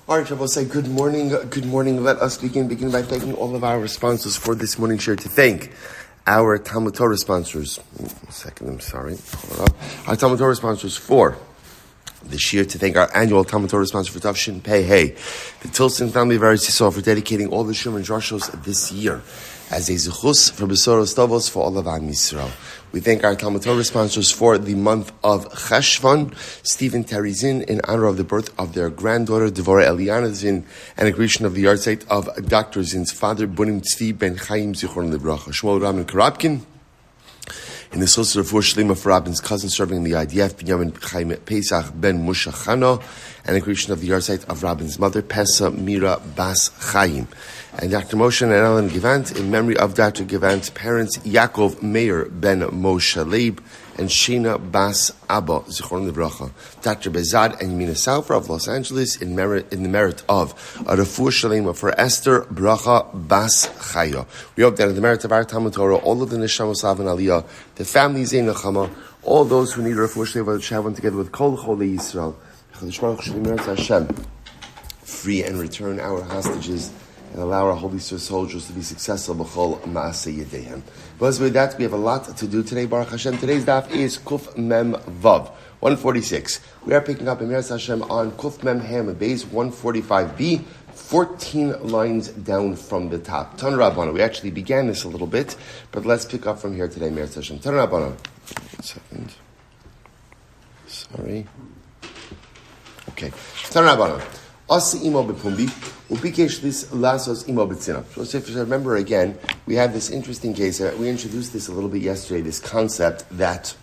All right, Shabbos, say good morning. Good morning. Let us begin by thanking all of our sponsors for this morning share. To thank our Talmud Torah sponsors. A second, I'm sorry. Hold it up. Our Talmud Torah sponsors for this year. To thank our annual Talmud Torah sponsor for Tafshin Pei Hey, the Tilson Family of Eretz Yisrael, for dedicating all the Shum and Drashos this year as a zechus for besuros tovos for all of Am Yisroel. We thank our Talmud Torah sponsors for the month of Cheshvan, Steve and Teri Czinn, in honor of the birth of their granddaughter, Devorah Eliana Czinn, and a creation of the Yahrzeit of Dr. Zinn's father, Bunim Tzvi Ben Chaim, Shmuel Robyn Korobkin, in the zechus refuah sheleima for Rabin's cousin serving in the IDF, Benyamin Chaim Pesach ben Musha Chana, and the creation of the Yahrzeit of Rabin's mother, Pesa Mira Bas Chaim, and Dr. Moshe and Ellen Gavant, in memory of Dr. Gavant's parents, Yakov, Meir ben Moshe, Leib, and Sheena Bas Abba, Zechus Bracha, Dr. Behzad and Yemina Soufer of Los Angeles, in the merit of a refuah sheleima for Esther Bracha Bas Chaya. We hope that in the merit of our Talmud Torah, all of the Neshamos and Aliyah, the families in Nechama, all those who need a refuah sheleima shall have one together with Kol Cholei Yisrael, Hashem, free and return our hostages, and allow our holy soldiers to be successful. B'chol ma'aseh yedehem. But with that, we have a lot to do today. Baruch Hashem. Today's daf is Kuf Mem Vav 146. We are picking up Emir Hashem on Kuf Mem Ham Beis 145b, 14 lines down from the top. Tan Rabbana. We actually began this a little bit, but let's pick up from here today. Emir Hashem. Tan Rabbana. 1 second. Sorry. Okay. Tan Rabbana. Asi imo bepumbi, ubikesh this lasos imo betzina. So if you remember again, we had this interesting case. We introduced this a little bit yesterday. This concept that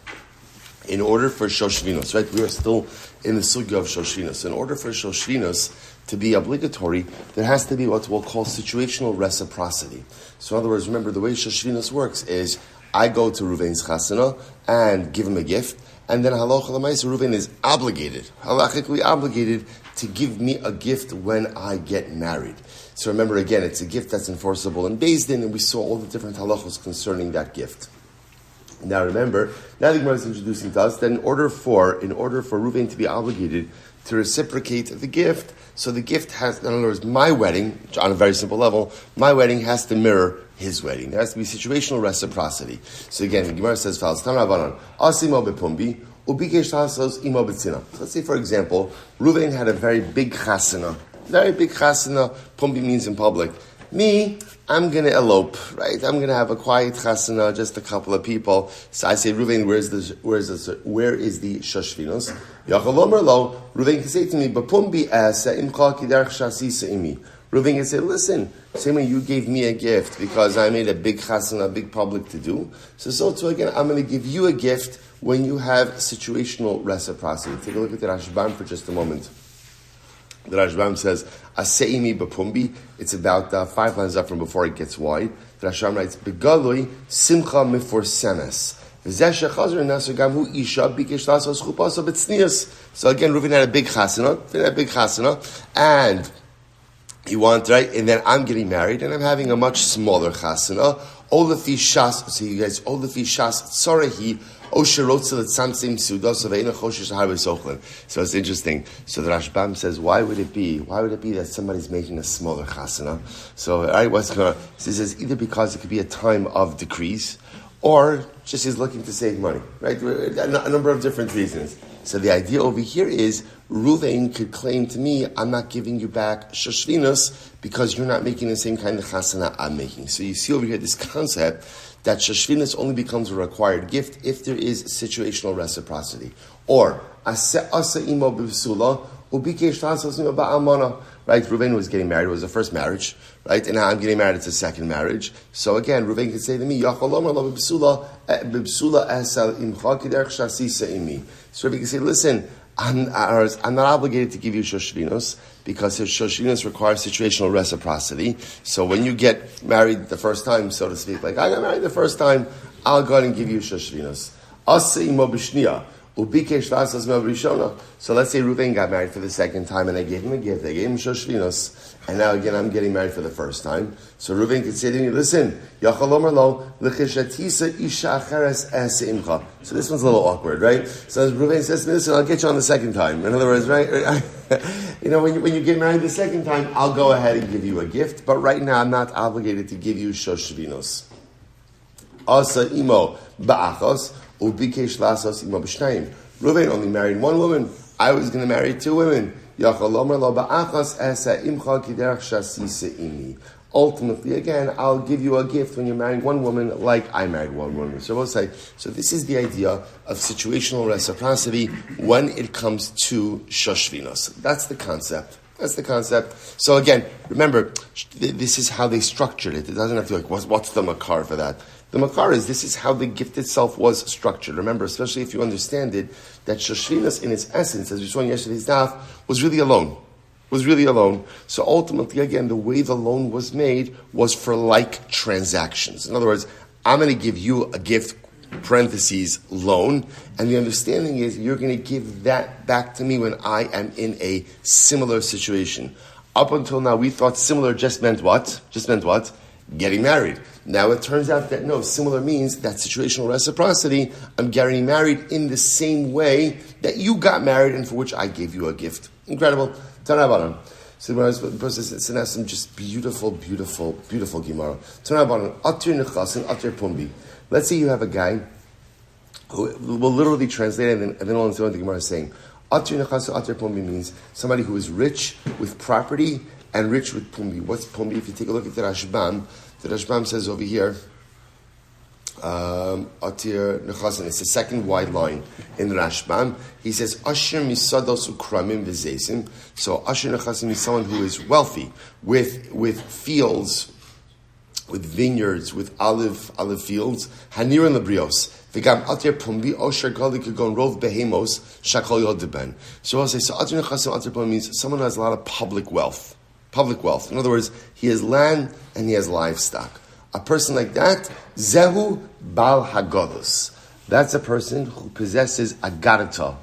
in order for shoshvinos, right? We are still in the sugya of shoshvinos. In order for shoshvinos to be obligatory, there has to be what we'll call situational reciprocity. So in other words, remember the way shoshvinos works is I go to Ruvain's chasana and give him a gift, and then halacha l'maisa Ruvain is obligated, halachically obligated, to give me a gift when I get married. So remember again, it's a gift that's enforceable in Beis Din, and we saw all the different halachos concerning that gift. Now remember, now the Gemara is introducing to us that in order for Ruvain to be obligated to reciprocate the gift, so the gift has, in other words, my wedding, on a very simple level, my wedding has to mirror his wedding. There has to be situational reciprocity. So again, the Gemara says, Asimo bepumbi, so let's say, for example, Ruvain had a very big chasana. Pumbi means in public. Me, I'm going to elope, right? I'm going to have a quiet chasana, just a couple of people. So I say, Ruvain, where is the shoshvinos? Ruvain can say to me, Bapumbi asa imcha kiderch shasisa imi. Ruvain can say, listen, same way you gave me a gift because I made a big chasana, a big public to do. So too again, I'm going to give you a gift when you have situational reciprocity. Take a look at the Rashbam for just a moment. The Rashbam says, Aseimi b'pumbi. It's about 5 lines up from before it gets wide. The Rashbam writes, Begaloi simcha miforsenes. So again, Reuven had a big chasana, and he wanted, right? And then I'm getting married, and I'm having a much smaller chasana. Olafi shas, so you guys, Olafi shas tzorehi. So it's interesting. So the Rashbam says, why would it be that somebody's making a smaller chasana? So, all right, what's going on? So he says, either because it could be a time of decrease, or just he's looking to save money, right? A number of different reasons. So the idea over here is, Ruvain could claim to me, I'm not giving you back shoshvinos because you're not making the same kind of chasana I'm making. So you see over here this concept that shoshvinos only becomes a required gift if there is situational reciprocity. Or, asa imo b'sula, ubikesh tasas imo ba'amana. Right, Ruvain was getting married, it was the first marriage, right? And now I'm getting married, it's a second marriage. So again, Ruvain could say to me, Yachalom lo b'sula asal imcha kiderch shasisa imi. So Ruvain could say, listen, I'm not obligated to give you shoshvinos because shoshvinos requires situational reciprocity. So when you get married the first time, so to speak, like I got married the first time, I'll go ahead and give you shoshvinos. Asa imo b'shniya. Ubikesh lasas me'al rishona. So let's say Reuven got married for the second time, and they gave him a gift. They gave him shoshvinos, and now again I'm getting married for the first time. So Reuven could say to me, "Listen, yachal omer lo l'chishatisa isha acheres eseimcha." So this one's a little awkward, right? So Reuven says to me, "Listen, I'll get you on the second time." In other words, right? When you get married the second time, I'll go ahead and give you a gift, but right now I'm not obligated to give you shoshvinos. Asa imo ba'achos ubikesh lasos imo b'shnayim. Reuven only married one woman. I was going to marry two women. Ultimately, again, I'll give you a gift when you're marrying one woman, like I married one woman. So we'll say, so this is the idea of situational reciprocity when it comes to shoshvinos. That's the concept. So again, remember, this is how they structured it. It doesn't have to what's the makar for that? The makar is, this is how the gift itself was structured. Remember, especially if you understand it, that shoshvinos in its essence, as we saw in yesterday's daf, was really alone. So ultimately, again, the way the loan was made was for like transactions. In other words, I'm going to give you a gift, parentheses, loan, and the understanding is you're going to give that back to me when I am in a similar situation. Up until now, we thought similar just meant what? Getting married. Now it turns out that no, similar means that situational reciprocity, I'm getting married in the same way that you got married and for which I gave you a gift. Incredible. Tanabaran. So the person has some just beautiful Gemara. Tanabaran. Atir nechasin, atir pumbi. Let's say you have a guy who will literally translate it and then all the Gemara is saying. Atir nechasin, atir pumbi means somebody who is rich with property and rich with pumbi. What's pumbi? If you take a look at the Rashbam says over here, Atir Nechasin, it's the second wide line in the Rashbam. He says, Asher misados ukramim v'zeisim. So Asher Nechasin is someone who is wealthy with fields, with vineyards, with olive fields. Hanir and Labrios. V'gam Atir Pumbi Osher Gali Kagon Rov Behemos Shakol Yodeben. So I'll say, so Atir Nechasin, Atir Pumbi means someone who has a lot of public wealth. In other words, he has land and he has livestock. A person like that, Zehu Bal Hagodos. That's a person who possesses agarata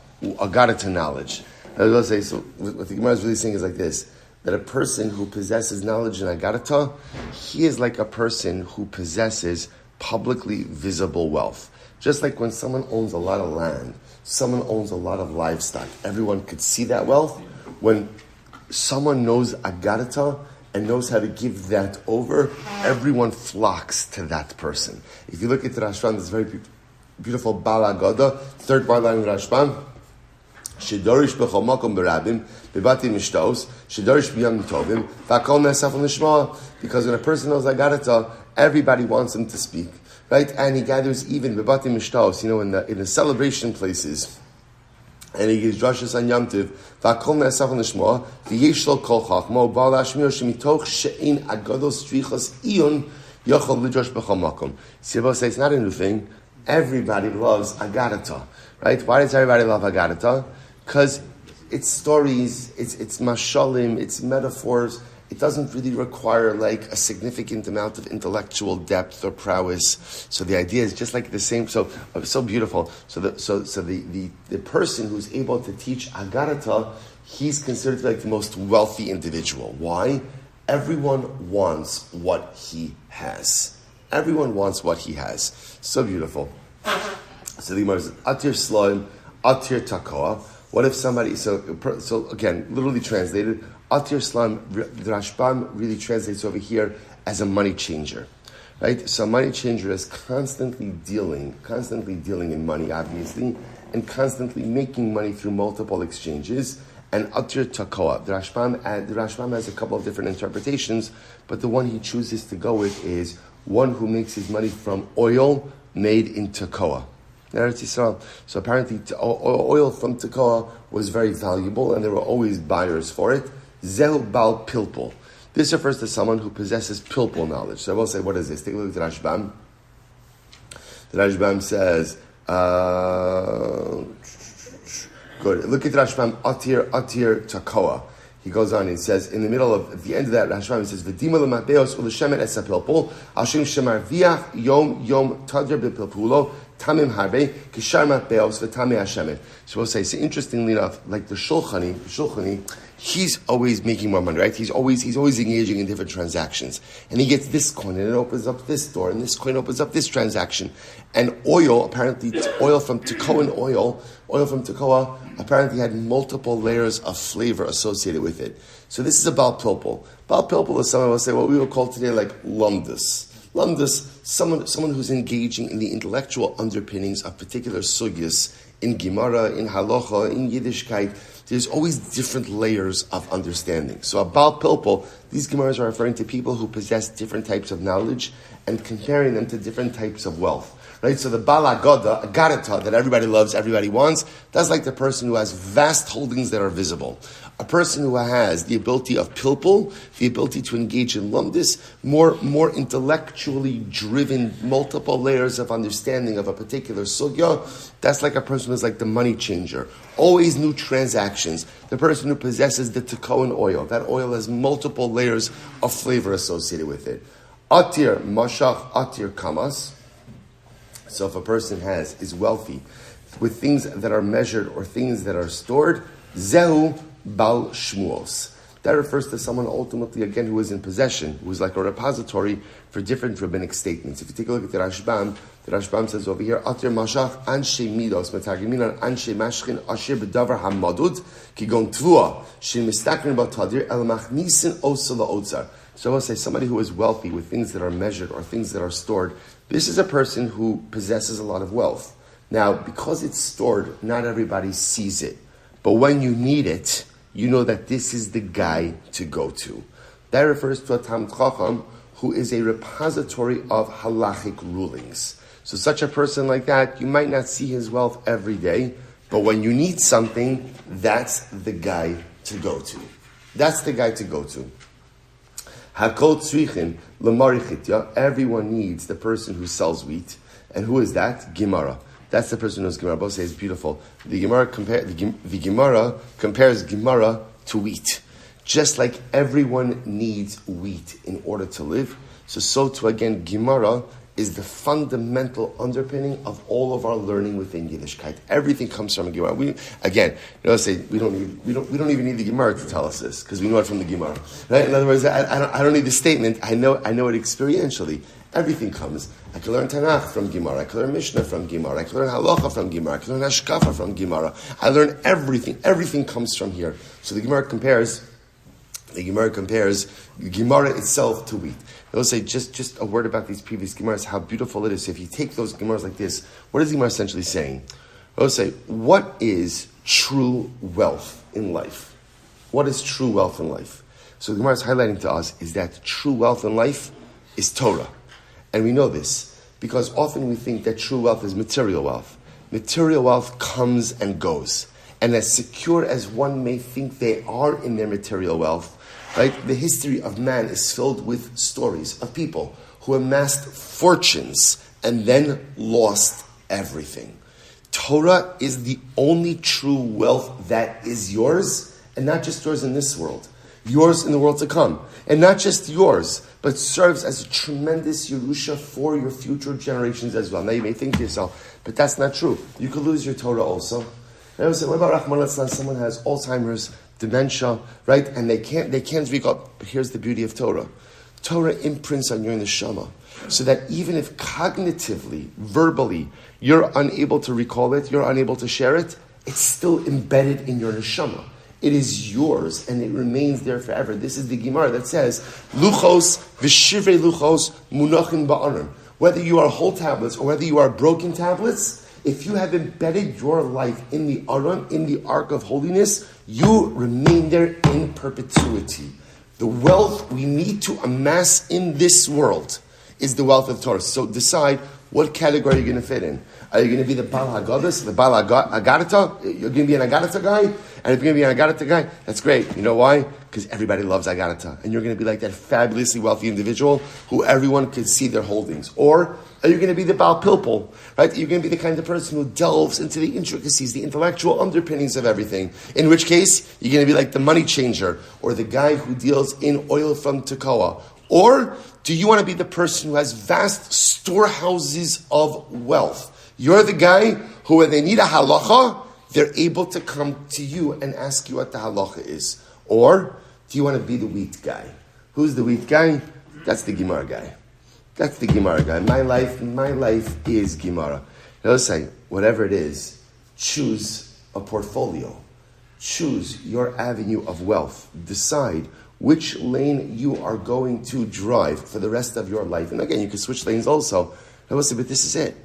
knowledge. I will say, so what the Gemara is really saying is like this, that a person who possesses knowledge in agarata, he is like a person who possesses publicly visible wealth. Just like when someone owns a lot of land, someone owns a lot of livestock, everyone could see that wealth. When someone knows agarata and knows how to give that over, everyone flocks to that person. If you look at the Rashbam, this very beautiful Bal Agoda, third bar line of Rashbam, Shedorish b'chol makom berabim, b'bati mishtos, Shedorish b'yam tovim, v'akol ne'asaf l'nishma, because when a person knows agarata, everybody wants him to speak, right? And he gathers even b'bati mishtos, in the celebration places, and he gives drashas on Yom Tov. V'akol ne'asaf l'nishma, v'yesh lo kol chachmo, ba'al hashmir shemitoch she'in agados strichos iyun yochol lidrash b'chol makom. Silvio says it's not a new thing. Everybody loves agarata, right? Why does everybody love agarata? Because it's stories, it's mashalim, it's metaphors. It doesn't really require like a significant amount of intellectual depth or prowess. So the idea is just like the same. So beautiful. So the person who's able to teach agarata, he's considered to be like the most wealthy individual. Why? Everyone wants what he has. So beautiful. So the Gemara is atir sloim, atir takoa. What if somebody? So again, literally translated. Atir Slam, the Rashbam really translates over here as a money changer, right? So a money changer is constantly dealing in money, obviously, and constantly making money through multiple exchanges. And Atir Takoa, the Rashbam has a couple of different interpretations, but the one he chooses to go with is one who makes his money from oil made in Takoa. So apparently oil from Takoa was very valuable and there were always buyers for it. Zehu Bal Pilpul. This refers to someone who possesses pilpul knowledge. So I will say, what is this? Take a look at the Rashbam. The Rashbam says, good. Look at the Rashbam, Atir Takoa. He goes on, he says, in the middle of, at the end of that, Rashbam, he says, V'dima l'matbeos u'l'shemet es ha'pilpul, Hashem shemarviach yom tadr b'pilpulo, tamim harbe, kishar matbeos v'tamei hashemet. So we'll say, so interestingly enough, like the Shulchani, he's always making more money, right? He's always engaging in different transactions. And he gets this coin, and it opens up this door, and this coin opens up this transaction. And oil, apparently, oil from Tekoa, apparently had multiple layers of flavor associated with it. So this is a Baal Pilpul. Baal Pilpul is someone will say what we would call today like lumdus. Lumdus, someone who's engaging in the intellectual underpinnings of particular sugyas in Gemara, in Halacha, in Yiddishkeit. There's always different layers of understanding. So a Baal Pilpul, these Gemaras are referring to people who possess different types of knowledge and comparing them to different types of wealth. Right? So the Baal Agoda, a Garata that everybody loves, everybody wants, that's like the person who has vast holdings that are visible. A person who has the ability of Pilpul, the ability to engage in Lumdis, more intellectually driven, multiple layers of understanding of a particular sugya, that's like a person who's like the money changer. Always new transactions. The person who possesses the Tekoan oil. That oil has multiple layers of flavor associated with it. Atir Mashach, Atir Kamas. So if a person is wealthy with things that are measured or things that are stored, Zehu Bal Shmuos. That refers to someone ultimately, again, who is in possession, who is like a repository for different rabbinic statements. If you take a look at the Rashbam says over here, Atir Mashach Anshe Midos, Metagiminan Anshe Mashchin, Asher Bedavar Hamadud, Kigon Tvua, Shin Mistakrin Batadir, El Machnisin Osala Otzar. So I will say somebody who is wealthy with things that are measured or things that are stored, this is a person who possesses a lot of wealth. Now, because it's stored, not everybody sees it. But when you need it, you know that this is the guy to go to. That refers to a Talmid Chacham who is a repository of halachic rulings. So such a person like that, you might not see his wealth every day, but when you need something, that's the guy to go to. That's the guy to go to. Hakol tzrichin l'marichitya. Everyone needs the person who sells wheat. And who is that? Gemara. That's the person who knows Gemara. Both say it's beautiful. The Gemara compares Gemara to wheat. Just like everyone needs wheat in order to live, so too again, Gemara is the fundamental underpinning of all of our learning within Yiddishkeit. Everything comes from a Gemara. We don't even need the Gemara to tell us this because we know it from the Gemara. Right? In other words, I don't need the statement. I know it experientially. Everything comes. I can learn Tanakh from Gemara. I can learn Mishnah from Gemara. I can learn Halacha from Gemara. I can learn Hashkafa from Gemara. I learn everything. Everything comes from here. So the Gemara compares the Gemara itself to wheat. They'll say just a word about these previous Gemaras, how beautiful it is. So if you take those Gemaras like this, what is the Gemara essentially saying? They'll say, what is true wealth in life? What is true wealth in life? So the Gemara is highlighting to us is that true wealth in life is Torah. And we know this because often we think that true wealth is material wealth. Material wealth comes and goes. And as secure as one may think they are in their material wealth, right? The history of man is filled with stories of people who amassed fortunes and then lost everything. Torah is the only true wealth that is yours, and not just yours in this world, yours in the world to come. And not just yours, but serves as a tremendous Yerusha for your future generations as well. Now you may think to yourself, but that's not true. You could lose your Torah also. And I would say, what about Rahman al-Islam? Someone has Alzheimer's, dementia, right? And they can't speak up. But here's the beauty of Torah. Torah imprints on your neshama, so that even if cognitively, verbally, you're unable to recall it, you're unable to share it, it's still embedded in your neshama. It is yours, and it remains there forever. This is the Gemara that says, Luchos v'shivrei luchos munachin ba'aron. Whether you are whole tablets or whether you are broken tablets, if you have embedded your life in the Aron, in the Ark of Holiness, you remain there in perpetuity. The wealth we need to amass in this world is the wealth of Torah. So decide, What category are you going to fit in? Are you going to be the Bal Hagadas, the Bal Agarata? You're going to be an Agarata guy? And if you're going to be an Agarata guy, that's great. You know why? Because everybody loves Agarata. And you're going to be like that fabulously wealthy individual who everyone can see their holdings. Or are you going to be the Baal Pilpul? Right? You're going to be the kind of person who delves into the intricacies, the intellectual underpinnings of everything. In which case, you're going to be like the money changer or the guy who deals in oil from Tekoa. Or do you want to be the person who has vast storehouses of wealth? You're the guy who, when they need a halacha, they're able to come to you and ask you what the halacha is. Or do you want to be the wheat guy? Who's the wheat guy? That's the Gemara guy. That's the Gemara guy. My life is Gemara. Now let's say, whatever it is, choose a portfolio. Choose your avenue of wealth. Decide which lane you are going to drive for the rest of your life. And again, you can switch lanes also. Now let's say, but this is it.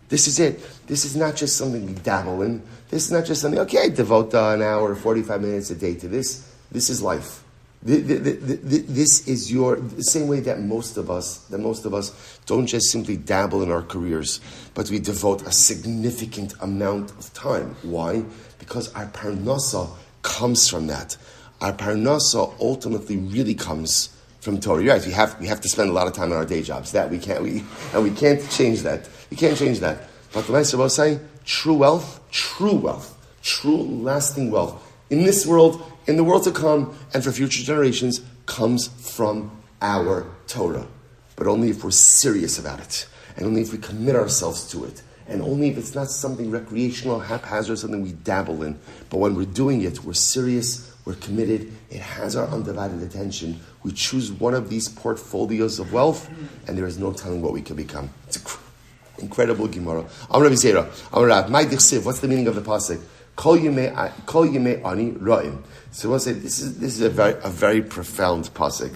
This is it. This is not just something we dabble in. This is not just something, okay, I devote an hour, 45 minutes a day to this. This is life. This is the same way that most of us don't just simply dabble in our careers, but we devote a significant amount of time. Why? Because our parnasa comes from that. Our parnasa ultimately really comes from Torah. You're right. We have to spend a lot of time on our day jobs. That we can't change that. You can't change that. But the Master will say, true wealth, true lasting wealth in this world, in the world to come, and for future generations, comes from our Torah. But only if we're serious about it, and only if we commit ourselves to it, and only if it's not something recreational, haphazard, something we dabble in. But when we're doing it, we're serious, we're committed, it has our undivided attention. We choose one of these portfolios of wealth, and there is no telling what we can become. It's incredible Gemara. I'm Rabbi Zera. I'm Rav. My dichsiv. What's the meaning of the pasuk? Kol yimei ani ra'im. So we'll say this is a very profound pasuk,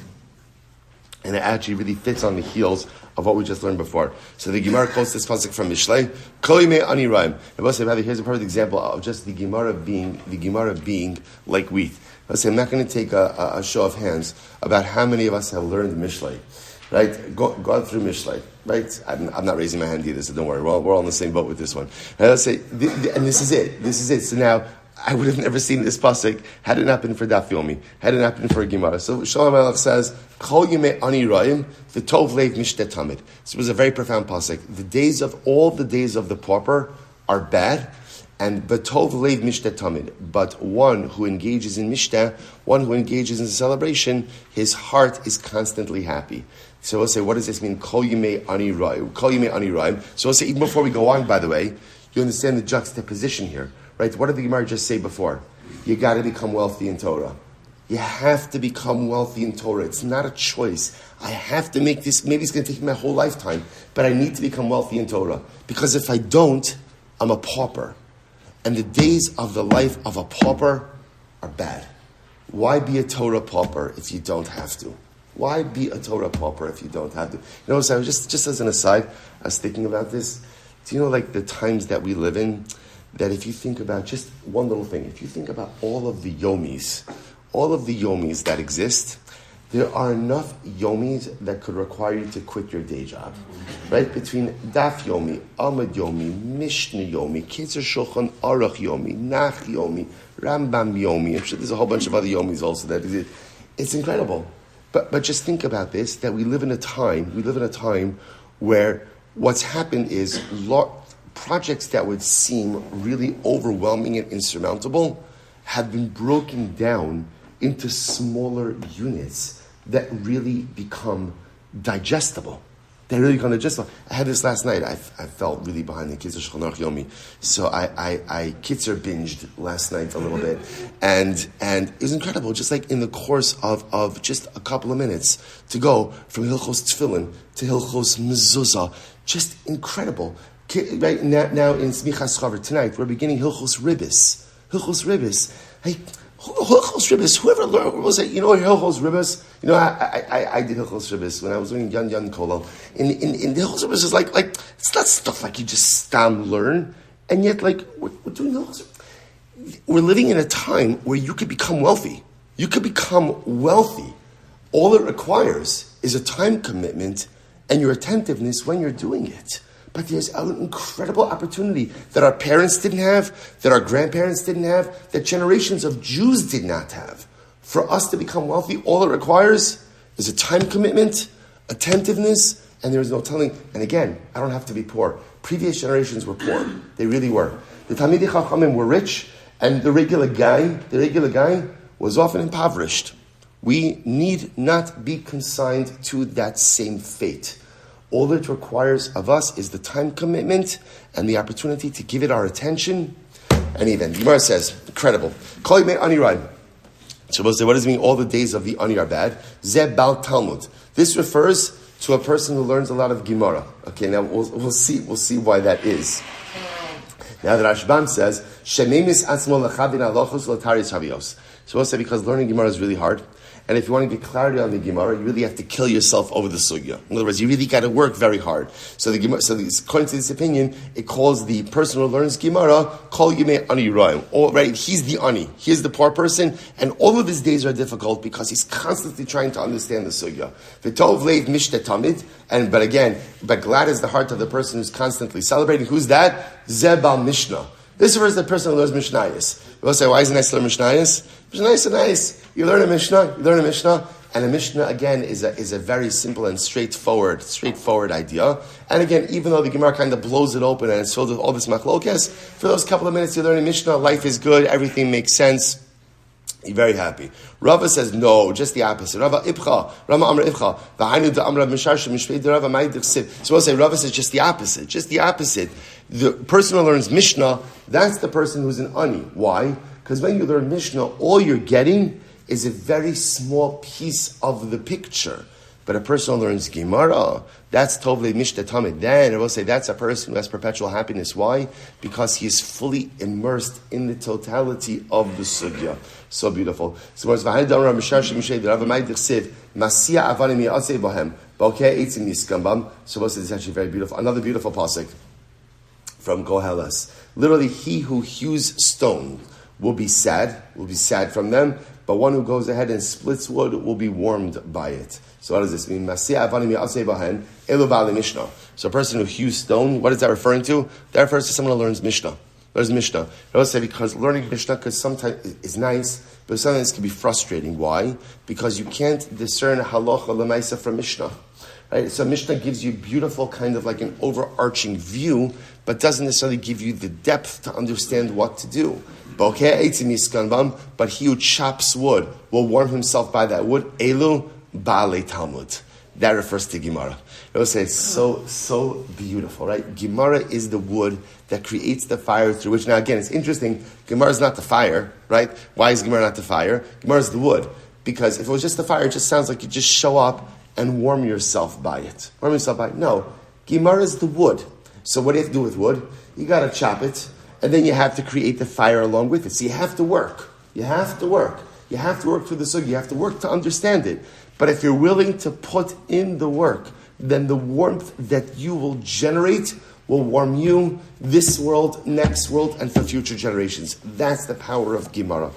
and it actually really fits on the heels of what we just learned before. So the Gemara quotes this pasuk from Mishlei. Kol yimei ani ra'im. And we'll say, here's a perfect example of just the Gemara being like wheat. Let's say I'm not going to take a show of hands about how many of us have learned Mishlei. Right, gone through Mishlei. Right, I'm not raising my hand either, so don't worry. We're all on the same boat with this one. And let's say, and this is it. So now I would have never seen this pasuk had it not been for Daf Yomi, had it not been for a Gemara. So Shalom Melech says, "Kol yimei ani ra'im v'tov leiv mishte tamid." This was a very profound pasuk. All the days of the pauper are bad. And Batov Leib Mishta Tamid, but one who engages in Mishta, one who engages in celebration, his heart is constantly happy. So we'll say, what does this mean? Kol yimei ani ra'im. So we'll say, even before we go on, by the way, you understand the juxtaposition here, right? What did the Gemara just say before? You got to become wealthy in Torah. You have to become wealthy in Torah. It's not a choice. I have to make this. Maybe it's going to take me my whole lifetime, but I need to become wealthy in Torah because if I don't, I'm a pauper. And the days of the life of a pauper are bad. Why be a Torah pauper if you don't have to? Why be a Torah pauper if you don't have to? You know, so just as an aside, I was thinking about this. Do you know, like the times that we live in, that if you think about just one little thing, if you think about all of the Yomis that exist, there are enough Yomis that could require you to quit your day job. Right? Between Daf Yomi, Amud Yomi, Mishnah Yomi, Kitzur Shulchan Aruch Yomi, Nach Yomi, Rambam Yomi. I'm sure there's a whole bunch of other Yomis also that exist. It's incredible. But just think about this, that we live in a time where what's happened is projects that would seem really overwhelming and insurmountable have been broken down into smaller units that really become digestible. They really become digestible. I had this last night. I felt really behind the Kitzur Shulchan Aruch Yomi, so I Kitzur binged last night a little bit, and it was incredible. Just like in the course of just a couple of minutes to go from Hilchos Tefillin to Hilchos Mezuzah, just incredible. Right now in Simcha Torah tonight, we're beginning Hilchos Ribis. Hey, Hilchos Ribis. Whoever learned was it? You know Hilchos Ribis. You know I did Hilchos Ribis when I was doing Yan Kolal. In the Hilchos Ribis is like it's not stuff like you just learn, and yet like we're doing Hilchos. We're living in a time where you could become wealthy. You could become wealthy. All it requires is a time commitment and your attentiveness when you're doing it. But there's an incredible opportunity that our parents didn't have, that our grandparents didn't have, that generations of Jews did not have. For us to become wealthy, all it requires is a time commitment, attentiveness, and there is no telling. And again, I don't have to be poor. Previous generations were poor. They really were. The Talmidei Chachamim were rich, and the regular guy was often impoverished. We need not be consigned to that same fate. All it requires of us is the time commitment and the opportunity to give it our attention. And even, the Gemara says, incredible. Kol yimei ani ra'im. Shabbos say, what does it mean all the days of the ani are bad? Zeh bal Talmud. This refers to a person who learns a lot of Gemara. Okay, now we'll see why that is. Now the Rashbam says, Shememis atzmo lechavin alochos l'taris havios. So we'll say because learning Gemara is really hard. And if you want to get clarity on the Gemara, you really have to kill yourself over the sugya. In other words, you really got to work very hard. So according to this opinion, it calls the person who learns Gemara, Kol Yimei Ani Ra'im. Right? He's the ani. He's the poor person, and all of his days are difficult because he's constantly trying to understand the sugya. V'tov Leib mishte tamid. But glad is the heart of the person who's constantly celebrating. Who's that? Zebal Mishnah. This refers to the person who learns Mishnayos. We'll say, why is it nice to learn Mishnayos? Mishnayos are nice. You learn a Mishnah, and a Mishnah, again, is a very simple and straightforward idea. And again, even though the Gemara kind of blows it open and it's filled with all this machlokes, for those couple of minutes you learn a Mishnah, life is good, everything makes sense. You're very happy. Rava says, no, just the opposite. Rava Amar Ibcha. So we'll say, Rava says just the opposite. The person who learns Mishnah, that's the person who's an ani. Why? Because when you learn Mishnah, all you're getting is a very small piece of the picture. But a person who learns Gemara, that's Tovle Mishta Tamid. Then I will say that's a person who has perpetual happiness. Why? Because he is fully immersed in the totality of the sugya. So beautiful. So it's actually very beautiful. Another beautiful pasuk from Koheles. Literally, he who hews stone will be sad from them, but one who goes ahead and splits wood will be warmed by it. So what does this mean? So a person who hews stone, what is that referring to? That refers to someone who learns Mishnah. I would say because learning Mishnah sometimes is nice, but sometimes it can be frustrating. Why? Because you can't discern halacha l'maisa from Mishnah. Right? So Mishnah gives you beautiful kind of like an overarching view, but doesn't necessarily give you the depth to understand what to do. But he who chops wood will warm himself by that wood. Elu Baalei Talmud. That refers to Gemara. I would say it's so beautiful, right? Gemara is the wood that creates the fire through which, now again, it's interesting, Gemara is not the fire, right? Why is Gemara not the fire? Gemara is the wood. Because if it was just the fire, it just sounds like you just show up and warm yourself by it. No. Gemara is the wood. So what do you have to do with wood? You got to chop it, and then you have to create the fire along with it. So you have to work. You have to work through the sugi. You have to work to understand it. But if you're willing to put in the work, then the warmth that you will generate will warm you this world, next world, and for future generations. That's the power of Gemara.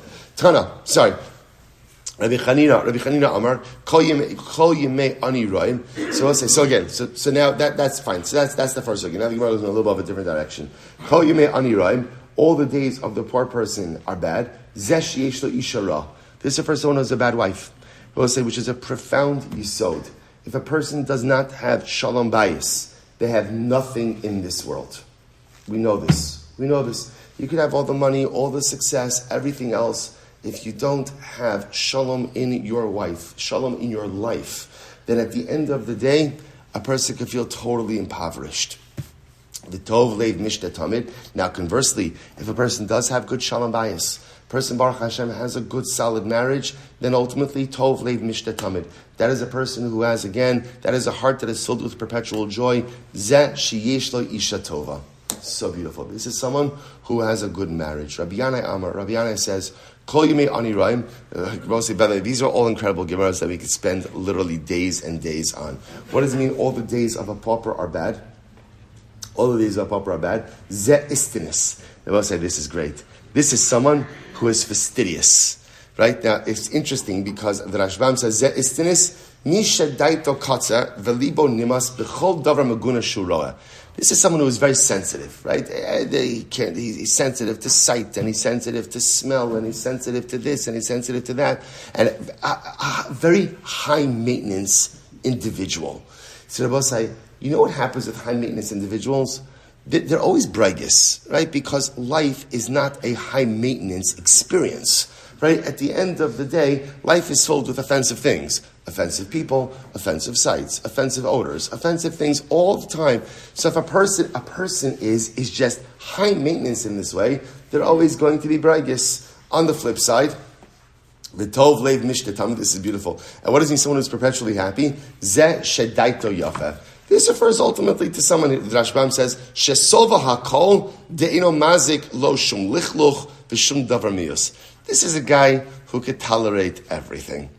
Rabbi Chanina Amar, Kol Yimei Ani Ra'im. So we'll say, so now that's fine. So that's the first sugi. Now the Gemara goes in a little bit of a different direction. Kol Yimei Ani Ra'im, all the days of the poor person are bad. Zesh Yesh Lo Isha Ra. This refers to someone who has a bad wife. We'll say, which is a profound yisod. If a person does not have shalom bayis, they have nothing in this world. We know this. You could have all the money, all the success, everything else. If you don't have shalom in your wife, shalom in your life, then at the end of the day, a person could feel totally impoverished. The tov leib mishta tamid. Now conversely, if a person does have good shalom bayis, person Baruch Hashem has a good solid marriage, then ultimately tov leib mishta tamid. That is a person who has, again, that is a heart that is filled with perpetual joy. Zeh sheyesh lo isha tova. So beautiful. This is someone who has a good marriage. Rabbi Yanai says, Kol Yimei Ani Ra'im. These are all incredible Gemaras that we could spend literally days and days on. What does it mean all the days of a pauper are bad? All the days of a pauper are bad. Zeh istinis. They will say this is great. This is someone who is fastidious. Right? Now, it's interesting because the Rashbam says, Zeh istinis, mi shedaito katza, velibo nimas, b'chol davar maguna shuroa. This is someone who is very sensitive, right? He's sensitive to sight, and he's sensitive to smell, and he's sensitive to this, and he's sensitive to that, and a very high maintenance individual. So Rabbi say, you know what happens with high maintenance individuals? They're always brightest, right? Because life is not a high maintenance experience. Right? At the end of the day, life is filled with offensive things. Offensive people, offensive sights, offensive odors, offensive things all the time. So if a person is just high maintenance in this way, they're always going to be brightest. On the flip side, V'tov Leib mishtatam, this is beautiful. And what does it mean, someone who's perpetually happy? Ze shedaito yafeh. This refers ultimately to someone, the Rashbam says, Shesova hakol de'ino mazik lo shum lichluch v'shum davar miyus. This is a guy who could tolerate everything.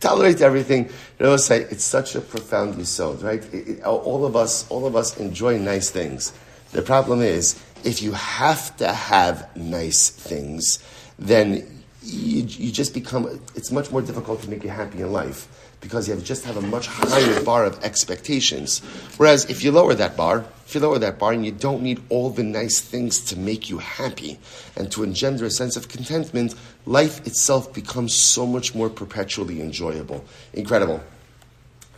You know, say it's such a profound yesod, right? All of us enjoy nice things. The problem is, if you have to have nice things, then you just become. It's much more difficult to make you happy in life because you just have a much higher bar of expectations. Whereas if you lower that bar, and you don't need all the nice things to make you happy and to engender a sense of contentment, life itself becomes so much more perpetually enjoyable. Incredible.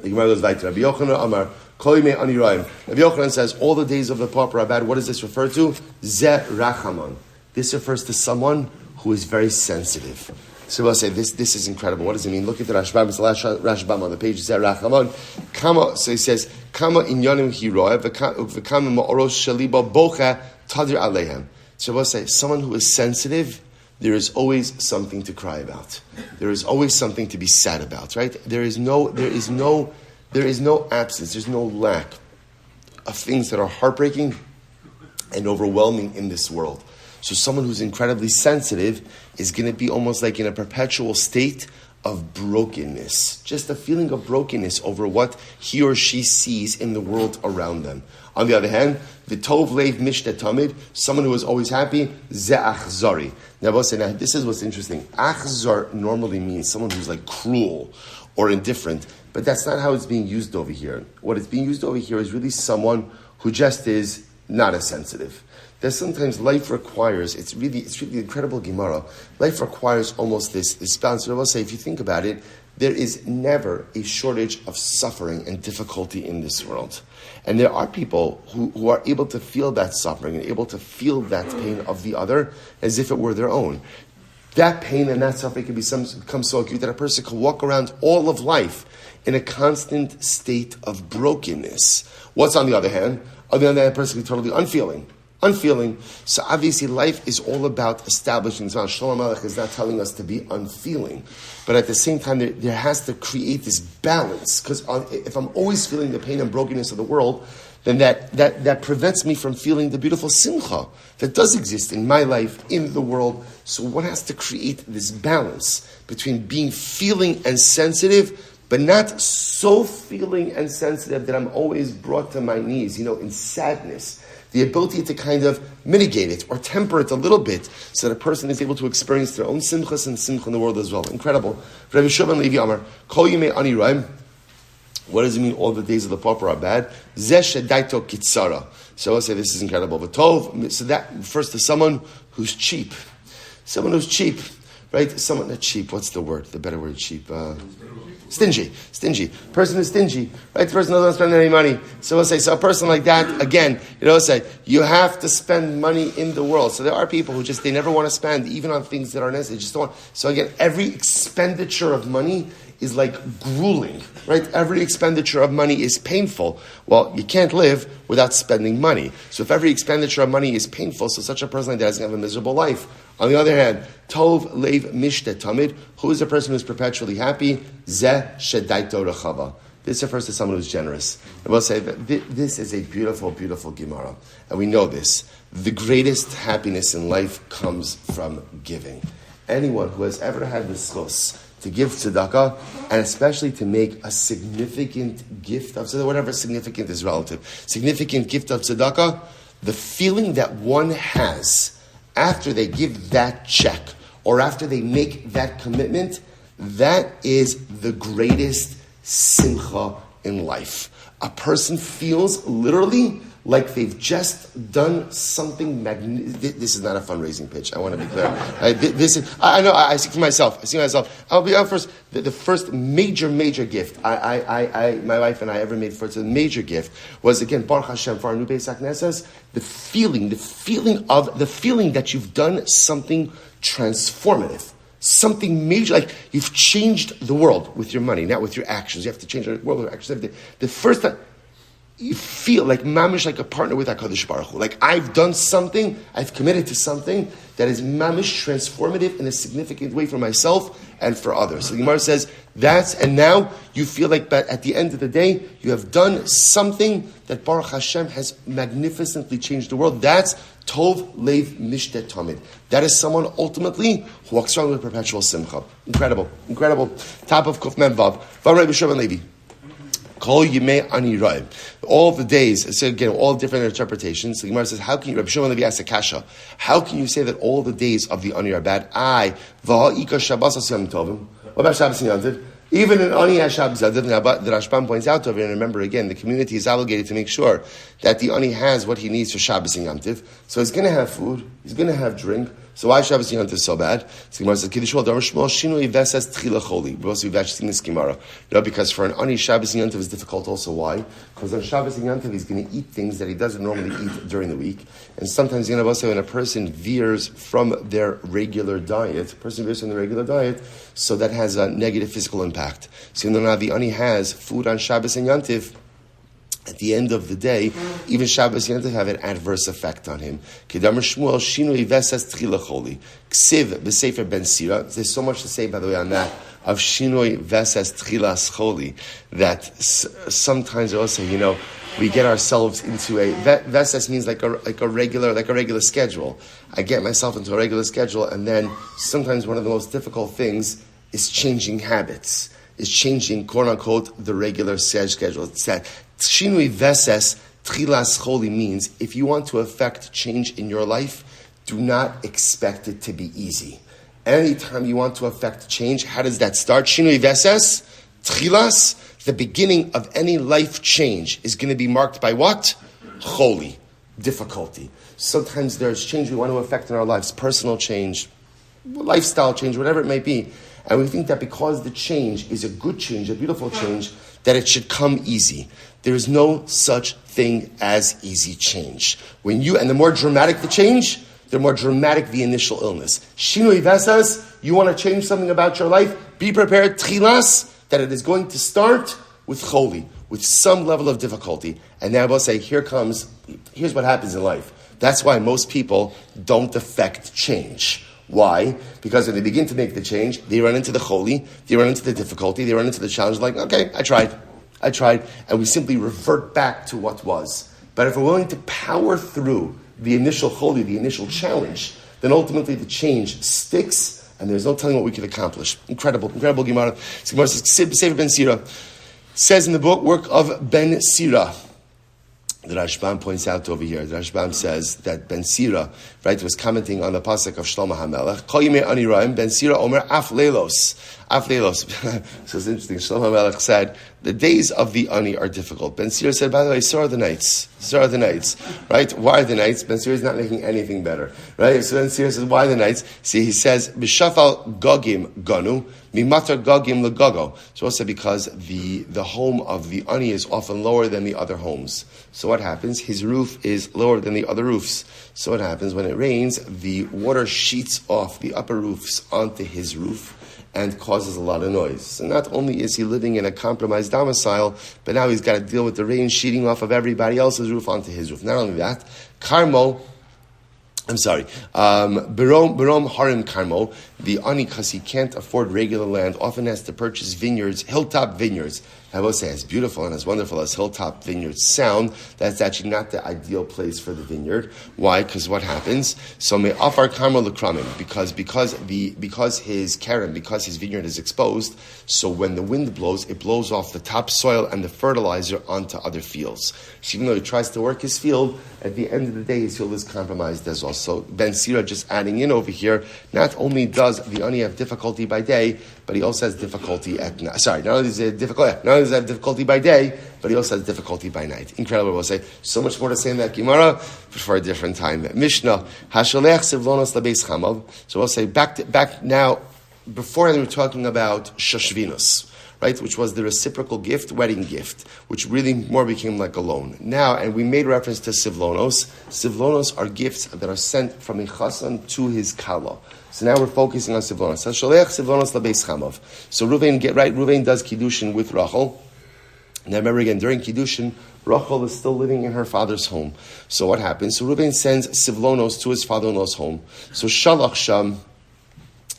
The Gemara goes back to Rabbi Yochanan Amar, Kol Yimei Ani Ra'im. Rabbi Yochanan says, all the days of the pauper are bad. What does this refer to? Ze Rachamon. This refers to someone who is very sensitive. So we'll say, this is incredible. What does it mean? Look at the Rashbam. It's the last Rashbam on the page. Ze Rachamon. So he says, Kama inyanim hiroeh v'kama ma'oros shaliba bocha tadir alehem. So we'll say, someone who is sensitive, there is always something to cry about. There is always something to be sad about, right? There is no absence, there's no lack of things that are heartbreaking and overwhelming in this world. So someone who's incredibly sensitive is going to be almost like in a perpetual state of brokenness. Just a feeling of brokenness over what he or she sees in the world around them. On the other hand, v'tov leiv mishne tamid, someone who is always happy, ze achzari. Now this is what's interesting. Achzar normally means someone who's like cruel or indifferent, but that's not how it's being used over here. What it's being used over here is really someone who just is not as sensitive. That sometimes life requires, it's really incredible Gemara. Life requires almost this balance. I will say, if you think about it, there is never a shortage of suffering and difficulty in this world. And there are people who are able to feel that suffering and able to feel that pain of the other as if it were their own. That pain and that suffering can become so acute that a person can walk around all of life in a constant state of brokenness. What's on the other hand? On the other hand, a person can be totally unfeeling. So obviously life is all about establishing. Shlomo Melech is not telling us to be unfeeling. But at the same time, there has to create this balance. Because if I'm always feeling the pain and brokenness of the world, then that prevents me from feeling the beautiful simcha that does exist in my life, in the world. So one has to create this balance between being feeling and sensitive, but not so feeling and sensitive that I'm always brought to my knees, in sadness. The ability to kind of mitigate it or temper it a little bit so that a person is able to experience their own simchas and simcha in the world as well. Incredible. Rabbi Shmuel Levi Amar, Kol Yimei Ani Ra'im. What does it mean all the days of the pauper are bad? Ze shedaito kitsara. So I'll say this is incredible. V'tov, so that refers to someone who's cheap. Someone who's cheap, right? Someone that's cheap. What's the word? The better word, cheap. Stingy. Person is stingy, right? The person doesn't spend any money. So we'll say, so a person like that, again, say, you have to spend money in the world. So there are people who they never want to spend, even on things that are necessary. They just don't want. So again, every expenditure of money is like grueling, right? Every expenditure of money is painful. Well, you can't live without spending money. So if every expenditure of money is painful, so such a person like that is going to have a miserable life. On the other hand, Tov Leiv Mishte Tamid, who is a person who is perpetually happy? Ze Shedaito Rechava. This refers to someone who's generous. I will say that this is a beautiful, beautiful Gemara. And we know this. The greatest happiness in life comes from giving. Anyone who has ever had the zechus to give tzedakah, and especially to make a significant gift of tzedakah, whatever significant is relative, significant gift of tzedakah, the feeling that one has after they give that check or after they make that commitment, that is the greatest simcha in life. A person feels literally like they've just done something magnificent. This is not a fundraising pitch. I want to be clear. I know. I see for myself. I'll be out first. The first major gift my wife and I ever made for us, a major gift was, again, Baruch Hashem, for our new Beis Knesses, the feeling that you've done something transformative. Something major, like you've changed the world with your money, not with your actions. You have to change the world with your actions. The first time you feel like mamish, like a partner with HaKadosh Baruch Hu. Like I've done something, I've committed to something that is mamish transformative in a significant way for myself and for others. So the Gemara says and now you feel like, but at the end of the day, you have done something that Baruch Hashem has magnificently changed the world. That's Tov Leib Mishtet Tamid. That is someone ultimately who walks around with perpetual simcha. Incredible. Top of Kuf Mem Vav. Rabbi Shmuel Levi. Kol Yimei Ani Ra'im. All the days, so again, all different interpretations. The Gemara says, how can you, Rabbi Shmuel Levi asks a kasha, how can you say that all the days of the Ani are bad? V'ha'ika Shabbos Asiyam Tovim. What about Shabbos and Yom Tov? Even in Ani HaShabbos, the Rashbam points out over here, and remember again, the community is obligated to make sure that the Ani has what he needs for Shabbos and Yom Tov. So he's going to have food, he's going to have drink. So why Shabbos and Yom Tov so bad? So Gemara says, Kiddushol Devorah Shmuel Shinui Vesas Tchila Choli. We've actually seen this Gemara. Because for an Ani, Shabbos and Yom Tov is difficult also. Why? Because on Shabbos and Yom Tov he's going to eat things that he doesn't normally eat during the week. And sometimes, when a person veers from their regular diet, so that has a negative physical impact. So now the Ani has food on Shabbos and Yom Tov. At the end of the day, even Shabbos Yom Tov have an adverse effect on him. Kedamar Shmuel Shinui Vesas Tchila Choli. Ksiv b'Sefer Ben Sira. There's so much to say, by the way, on that of Shinui Vesas Tchilas Choli that sometimes also, we get ourselves into a Vesas means like a regular schedule. I get myself into a regular schedule, and then sometimes one of the most difficult things is changing habits. Is changing, quote unquote, the regular schedule. It's that Shinui Veses Tchilas Choli means if you want to affect change in your life, do not expect it to be easy. Anytime you want to affect change, how does that start? Shinui Veses Tchilas, the beginning of any life change is going to be marked by what? Choli, difficulty. Sometimes there's change we want to affect in our lives, personal change, lifestyle change, whatever it may be. And we think that because the change is a good change, a beautiful change, that it should come easy. There is no such thing as easy change. And the more dramatic the change, the more dramatic the initial illness. Shinui Vesas, you want to change something about your life, be prepared, Tchilas, that it is going to start with Choli, with some level of difficulty. And now we'll say, here's what happens in life. That's why most people don't affect change. Why? Because when they begin to make the change, they run into the choli, they run into the difficulty, they run into the challenge, like, okay, I tried, and we simply revert back to what was. But if we're willing to power through the initial choli, the initial challenge, then ultimately the change sticks, and there's no telling what we can accomplish. Incredible Gemara. Gemara says, Sefer Ben Sira says in the work of Ben Sira. The Rashbam points out over here. The Rashbam says that Ben Sira, was commenting on the pasuk of Shlomo HaMelech. Kol Yimei Ani Ra'im, Ben Sira Omer Af Leilos. So it's interesting. Shlomo HaMelech said, the days of the Ani are difficult. Ben Sira said, by the way, so are the nights. Right? Why are the nights? Ben Sira is not making anything better. Right? So Ben Sira says, why the nights? See, he says, B'shafal Gogim Ganu, Mimatar Gogim Legogo. So also because the home of the Ani is often lower than the other homes. So what happens? His roof is lower than the other roofs. So what happens? When it rains, the water sheets off the upper roofs onto his roof and causes a lot of noise. So not only is he living in a compromised domicile, but now he's got to deal with the rain sheeting off of everybody else's roof onto his roof. Not only that, Barom Harim Karmo, the Ani, because he can't afford regular land, often has to purchase vineyards, hilltop vineyards. I will say, as beautiful and as wonderful as hilltop vineyards sound, that's actually not the ideal place for the vineyard. Why? Because what happens? So may afar karma lekramim, because his karen, because his vineyard is exposed. So when the wind blows, it blows off the topsoil and the fertilizer onto other fields. So even though he tries to work his field, at the end of the day, his field is compromised as well. So Ben Sira just adding in over here, not only does does the Ani have difficulty by day, but he also has difficulty at night. Sorry, not only does he have difficulty by day, but he also has difficulty by night. Incredible, we'll say. So much more to say in that Gemara, but for a different time. Mishnah, Hasholech Sivlonos Labeis Chamav. So we'll say back now, before we were talking about Shoshvinus, right, which was the reciprocal gift, wedding gift, which really more became like a loan. Now, and we made reference to Sivlonos. Sivlonos are gifts that are sent from a chassan to his kala. So now we're focusing on Sivlonos. Hasholech Sivlonos Labeis Chamav. So Reuven does Kiddushin with Rachel. Now remember again, during Kiddushin, Rachel is still living in her father's home. So what happens? So Reuven sends Sivlonos to his father-in-law's home. So Shalach Sham,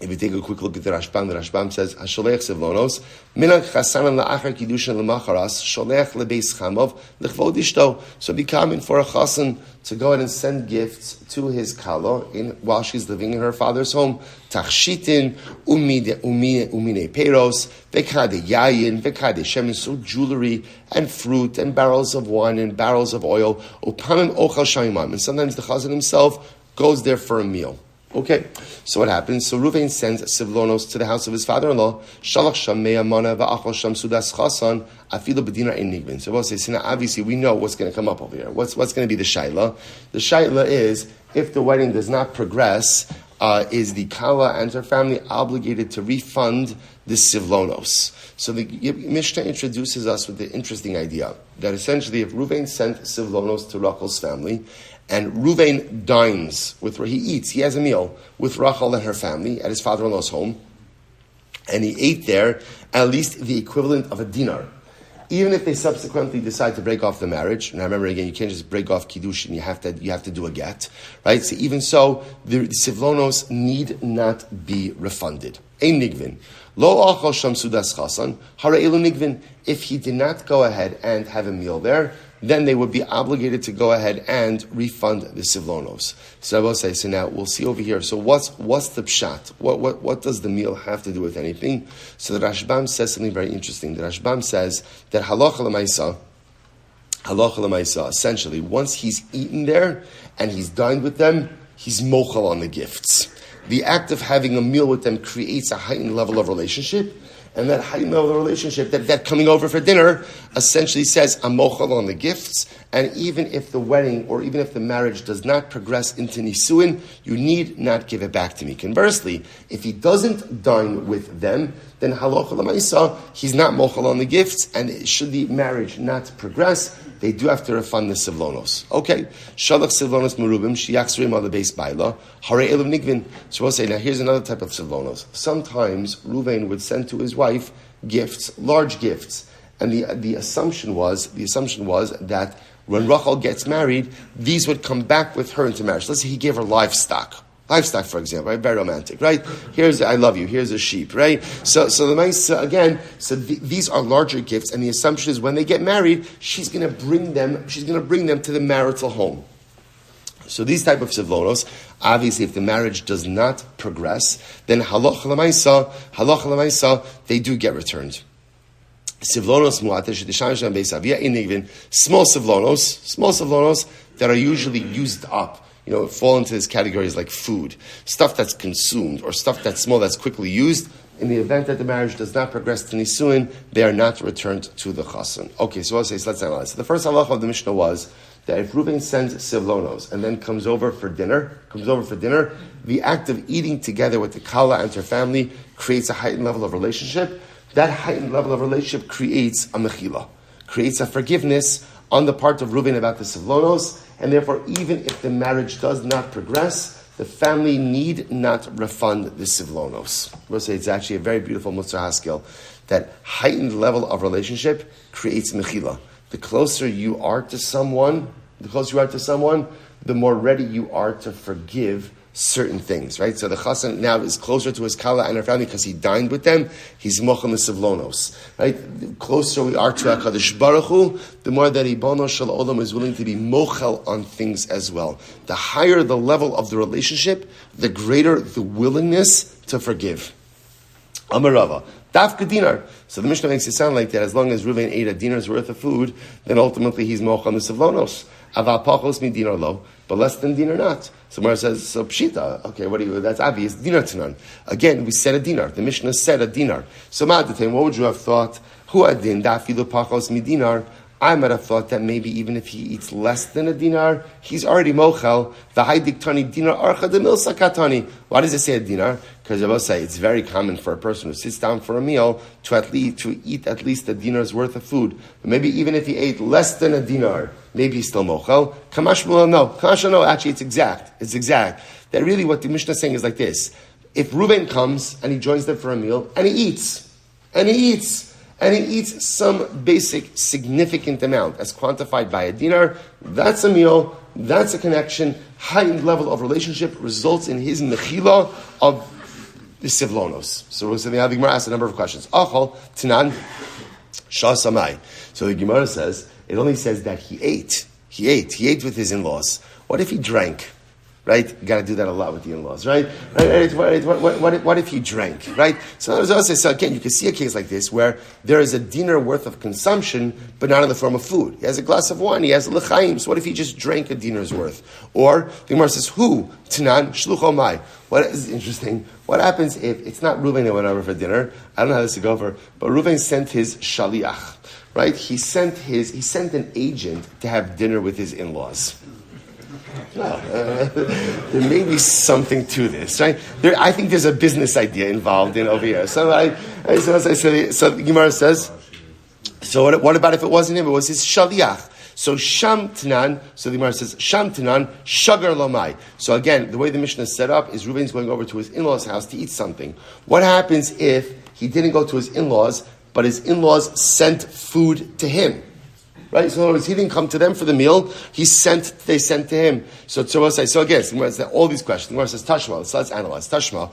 if we take a quick look at the Rashbam says, Hasholech Sivlonos, Minag Chasanan la'achar Kiddushin l'macharas, Sholech lebeis chamav, l'chvod ishto. So it'd be common for a chasan to go ahead and send gifts to his kala while she's living in her father's home. Tachshitin, umine peros, vekade yayin, vekade shemen, so jewelry and fruit and barrels of wine and barrels of oil, upamim ochal shaimam. And sometimes the chazan himself goes there for a meal. Okay, so what happens? So Reuven sends Sivlonos to the house of his father-in-law. Shalach sham me'amana va'achol sham sudas chasan afilu b'dinar ein nigvin. So we'll say, so now obviously we know what's going to come up over here. What's going to be the shaila? The shaila is, if the wedding does not progress, is the kala and her family obligated to refund the Sivlonos? So the Mishnah introduces us with the interesting idea that essentially if Reuven sent Sivlonos to Rachel's family, and Reuven dines with her, he has a meal with Rachel and her family at his father-in-law's home, and he ate there at least the equivalent of a dinar. Even if they subsequently decide to break off the marriage, and I remember again, you can't just break off Kiddushin, you have to do a get, right? So even so, the Sivlonos need not be refunded. Ein nigvin. Lo achal sham sudas chasan, hara elu nigvin. If he did not go ahead and have a meal there, then they would be obligated to go ahead and refund the Sivlonos. So I will say, so now we'll see over here. So what's the pshat? What does the meal have to do with anything? So the Rashbam says something very interesting. The Rashbam says that halacha l'maisa, essentially, once he's eaten there and he's dined with them, he's mochel on the gifts. The act of having a meal with them creates a heightened level of relationship. And that heightened level of relationship, that coming over for dinner, essentially says, I'm mochel on the gifts, and even if the wedding or even if the marriage does not progress into nisuin, you need not give it back to me. Conversely, if he doesn't dine with them, then halacha l'maisa, he's not mochel on the gifts, and should the marriage not progress, they do have to refund the Sivlonos. Okay, shalach Sivlonos merubim, shiyaksrim on the base baila, hare elu nigvin. So we'll say, now here's another type of Sivlonos. Sometimes Reuven would send to his wife gifts, large gifts, and the assumption was that when Rachel gets married, these would come back with her into marriage. Let's say he gave her livestock, for example, right? Very romantic, right? Here's I love you. Here's a sheep, right? So the nice again. So these are larger gifts, and the assumption is when they get married, she's going to bring them to the marital home. So these type of Sivlonos, obviously, if the marriage does not progress, then halacha l'maisa, they do get returned. Sivlonos mu'atesh d'shamsham beisavia inigvin, small Sivlonos that are usually used up. Fall into this categories like food, stuff that's consumed, or stuff that's small, that's quickly used. In the event that the marriage does not progress to nisuin, they are not returned to the chassan. Okay, so let's analyze. So the first halacha of the Mishnah was that if Reuven sends Sivlonos and then comes over for dinner, the act of eating together with the kala and her family creates a heightened level of relationship. That heightened level of relationship creates a mechila, creates a forgiveness on the part of Reuven about the Sivlonos, and therefore, even if the marriage does not progress, the family need not refund the Sivlonos. We'll say it's actually a very beautiful Musar Haskell, that heightened level of relationship creates mechila. The closer you are to someone, the more ready you are to forgive certain things, right? So the chassan now is closer to his kala and her family because he dined with them. He's mochel the Sivlonos, right? The closer we are to HaKadosh Baruch Hu, the more that Ribono Shel Olam is willing to be mochel on things as well. The higher the level of the relationship, the greater the willingness to forgive. Amarava. Dafka dinar. So the Mishnah makes it sound like that as long as Reuven ate a dinar's worth of food, then ultimately he's mochel the Sivlonos. Aval pachos mi dinar lo, but less than dinar not. So Meir says, so pshita, okay, that's obvious, dinar tanan. Again, we said a dinar. The Mishnah said a dinar. So ma'adatain, what would you have thought? Hu adin, dafilu pachos mi dinar. I might have thought that maybe even if he eats less than a dinar, he's already mochel. V'hai diktani dinar archa de milsa katani. Why does it say a dinar? Because I will say it's very common for a person who sits down for a meal to eat at least a dinar's worth of food. But maybe even if he ate less than a dinar, maybe he's still mochel. Kamashmul, no. Kamashmul, no. Actually, it's exact. It's exact. That really what the Mishnah is saying is like this. If Reuven comes and he joins them for a meal, and he eats some basic, significant amount, as quantified by a dinar, that's a meal, that's a connection, heightened level of relationship, results in his mechila of the sivlonos. So the Gemara asks a number of questions. Achol, Tanan, Shasamai. So the Gemara says, it only says that he ate. He ate with his in-laws. What if he drank? Right? You got to do that a lot with the in-laws, right? What if he drank, right? So again, you can see a case like this where there is a dinar worth of consumption, but not in the form of food. He has a glass of wine, he has l'chaim. So what if he just drank a dinar's worth? Or the Gemara says, "Who Tanan shlucho mai?" What is interesting? What happens if it's not Reuven that went over for dinner? I don't know how this to go over, but Reuven sent his shaliach, right? He sent an agent to have dinner with his in-laws. No, there may be something to this, right? I think there's a business idea involved in over here. So the Gemara says, so what about if it wasn't him? It was his shaliach. So sham tanan. So the Gemara says sham tanan shagar lomai. So again, the way the Mishnah is set up is Reuven's going over to his in-laws' house to eat something. What happens if he didn't go to his in-laws, but his in-laws sent food to him? Right? So in other words, he didn't come to them for the meal. They sent to him. So again, all these questions. The Gemara says, Tashma, so let's analyze. Tashma,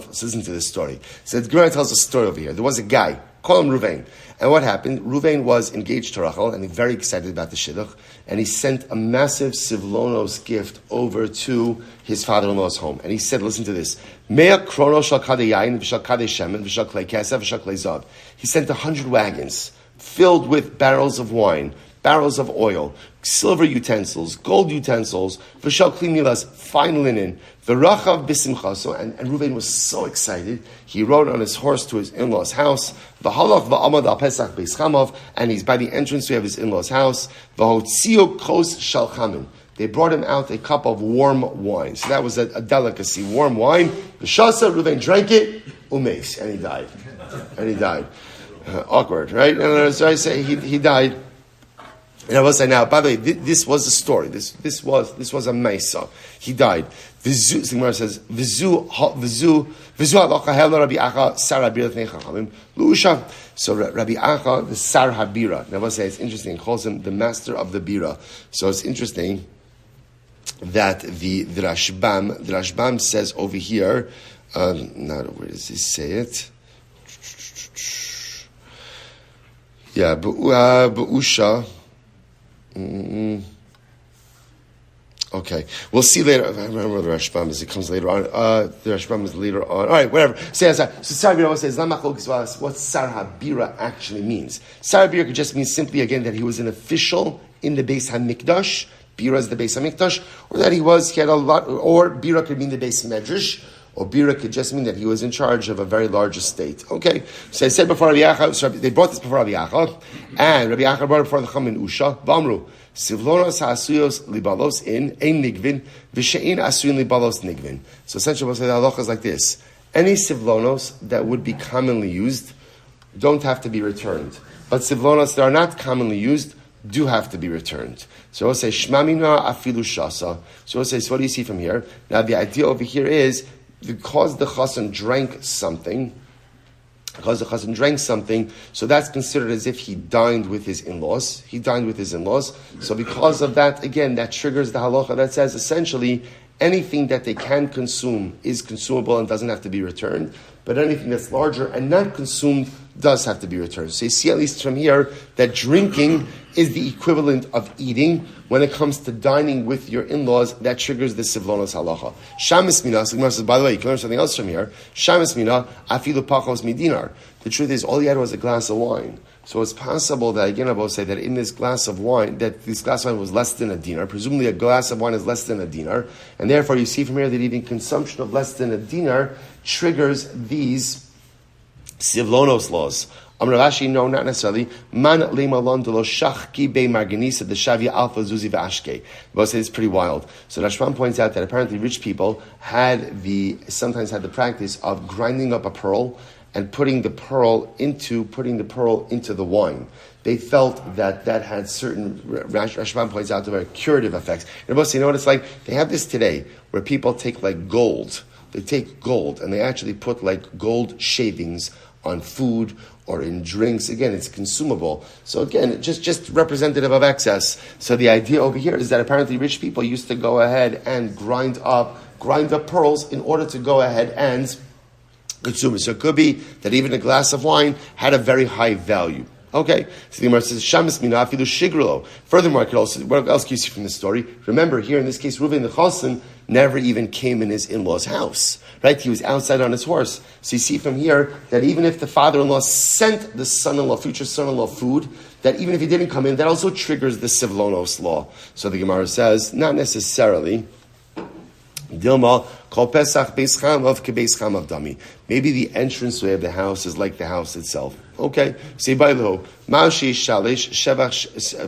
let's listen to this story. So the Gemara tells a story over here. There was a guy, call him Reuven. And what happened? Reuven was engaged to Rachel, and he's very excited about the shidduch, and he sent a massive Sivlonos gift over to his father-in-law's home. And he said, listen to this. Mea krono shal kadei yain, v'shal kadei shemen, v'shal klei kesef, v'shal klei zav. He sent 100 wagons filled with barrels of wine, barrels of oil, silver utensils, gold utensils, v'shal kli milas, fine linen, v'rachav b'simcha. So, and Reuven was so excited, he rode on his horse to his in-law's house, v'halach v'amad al Pesach beis chamav, and he's by the entrance of his in-law's house, v'hotzio kos shal chamin. They brought him out a cup of warm wine. So that was a delicacy, warm wine. V'shasa, Reuven drank it, umeis, and he died. Awkward, right? And so I say he died. And I will say now, by the way, this was a story. This was a Mesa. He died. The Gemara says, Vizu halacha helna Rabbi Acha sar habira tnei chachamim luusha. So Rabbi Acha, the sar habira. And I will say it's interesting. He calls him the master of the bira. So it's interesting that the Rashbam says over here. Now where does he say it? Yeah, Be'usha. Okay, we'll see later. I remember the Rashbam is. It comes later on. The Rashbam is later on. All right, whatever. So Sar Habira says, what Sar Habira actually means. Sar Habira could just mean simply, again, that he was an official in the Beis HaMikdash. Bira is the Beis HaMikdash. Or that he had a lot, or Bira could mean the Beis Medrash. Or Bira could just mean that he was in charge of a very large estate. Okay, so I said before Rabbi Acha, so they brought this before Rabbi Acha, and Rabbi Acha brought it before the Chum in Usha, Vamru, Sivlonos ha'asuyos libalos in, ein nigvin, v'she'in asuyim libalos nigvin. So essentially we'll say the halacha is like this. Any Sivlonos that would be commonly used don't have to be returned. But Sivlonos that are not commonly used do have to be returned. So we'll say, Shmamina afilu shasa. So we'll say, so what do you see from here? Now the idea over here is, because the chassan drank something, so that's considered as if he dined with his in-laws. So because of that, again, that triggers the halacha that says essentially anything that they can consume is consumable and doesn't have to be returned. but anything that's larger and not consumed does have to be returned. So you see at least from here that drinking is the equivalent of eating. When it comes to dining with your in-laws, that triggers the sivlonos halacha. Shamis mina, so says, by the way, you can learn something else from here. Shamis mina, afilu pachos midinar. The truth is, all he had was a glass of wine. So it's possible that, again, I will say that in this glass of wine, that this glass of wine was less than a dinar. Presumably a glass of wine is less than a dinar. And therefore you see from here that even consumption of less than a dinar triggers these sivlonos laws. Rashi, no, not necessarily. Man leimalon de lo shachki be marganisa de shavia alpha zuzi v'ashke. Both say it's pretty wild. So Rashban points out that apparently rich people sometimes had the practice of grinding up a pearl and putting the pearl into the wine. They felt that had certain, Rashban points out, very curative effects. And both say, you know what it's like? They have this today where people take like gold. They take gold and they actually put like gold shavings on food or in drinks. Again, it's consumable. So again, just representative of excess. So the idea over here is that apparently rich people used to go ahead and grind up pearls in order to go ahead and consume it. So it could be that even a glass of wine had a very high value. Okay, so the Gemara says, Shamis mina afilu shigrilo. Furthermore, what else can you see from this story? Remember, here in this case, Reuven the Chosin never even came in his in-law's house, right? He was outside on his horse. So you see from here that even if the father-in-law sent the son-in-law, future son-in-law, food, that even if he didn't come in, that also triggers the Sivlonos law. So the Gemara says, not necessarily. Dilma, kol Pesach beis cham of kebeis cham of dami. Maybe the entranceway of the house is like the house itself. Okay, say by lo, ma'ashei shalish,